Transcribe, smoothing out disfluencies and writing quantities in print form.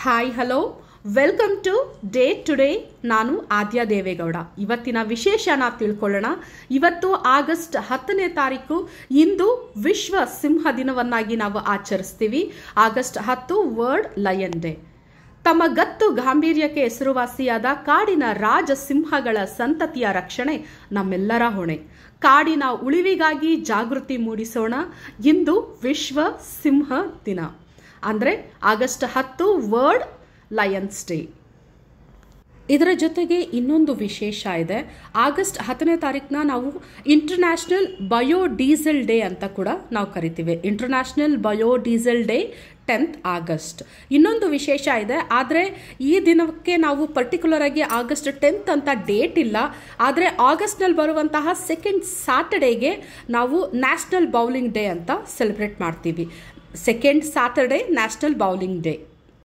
Hi hello welcome to day today. ನಾನು ಆದ್ಯ ದೇವೇಗೌಡ. ಇವತ್ತಿನ ವಿಶೇಷನ ತಿಳ್ಕೊಳ್ಳೋಣ. ಇವತ್ತು ಆಗಸ್ಟ್ 10ನೇ ತಾರೀಕು. ಇಂದು ವಿಶ್ವ ಸಿಂಹ ದಿನವನ್ನಾಗಿ ನಾವು ಆಚರಿಸ್ತೀವಿ. August 10 world lion day. ತಮ್ಮ ಗತ್ತು ಗಾಂಭೀರ್ಯಕ್ಕೆ ಹೆಸರುವಾಸಿಯಾದ ಕಾಡಿನ ರಾಜ ಸಿಂಹಗಳ ಸಂತತಿಯ ರಕ್ಷಣೆ ನಮ್ಮೆಲ್ಲರ ಹೊಣೆ. ಕಾಡಿನ ಉಳಿವಿಗಾಗಿ ಜಾಗೃತಿ ಮೂಡಿಸೋಣ. ಇಂದು ವಿಶ್ವ ಸಿಂಹ ದಿನ ಅಂದರೆ ಆಗಸ್ಟ್ 10 ವರ್ಲ್ಡ್ ಲಯನ್ಸ್ ಡೇ. ಇದರ ಜೊತೆಗೆ ಇನ್ನೊಂದು ವಿಶೇಷ ಇದೆ. ಆಗಸ್ಟ್ 10ನೇ ತಾರೀಕನ್ನ ನಾವು ಇಂಟರ್ನ್ಯಾಷನಲ್ ಬಯೋಡೀಸೆಲ್ ಡೇ ಅಂತ ಕೂಡ ನಾವು ಕರಿತೀವಿ. International biodiesel day 10th August. ಇನ್ನೊಂದು ವಿಶೇಷ ಇದೆ, ಆದರೆ ಈ ದಿನಕ್ಕೆ ನಾವು ಪರ್ಟಿಕ್ಯುಲರ್ ಆಗಿ ಆಗಸ್ಟ್ 10th ಅಂತ ಡೇಟ್ ಇಲ್ಲ. ಆದರೆ ಆಗಸ್ಟ್ನಲ್ಲಿ ಬರುವಂತಹ ಸೆಕೆಂಡ್ ಸ್ಯಾಟರ್ಡೇಗೆ ನಾವು ನ್ಯಾಷನಲ್ ಬೌಲಿಂಗ್ ಡೇ ಅಂತ ಸೆಲೆಬ್ರೇಟ್ ಮಾಡ್ತೀವಿ. Second Saturday national bowling day.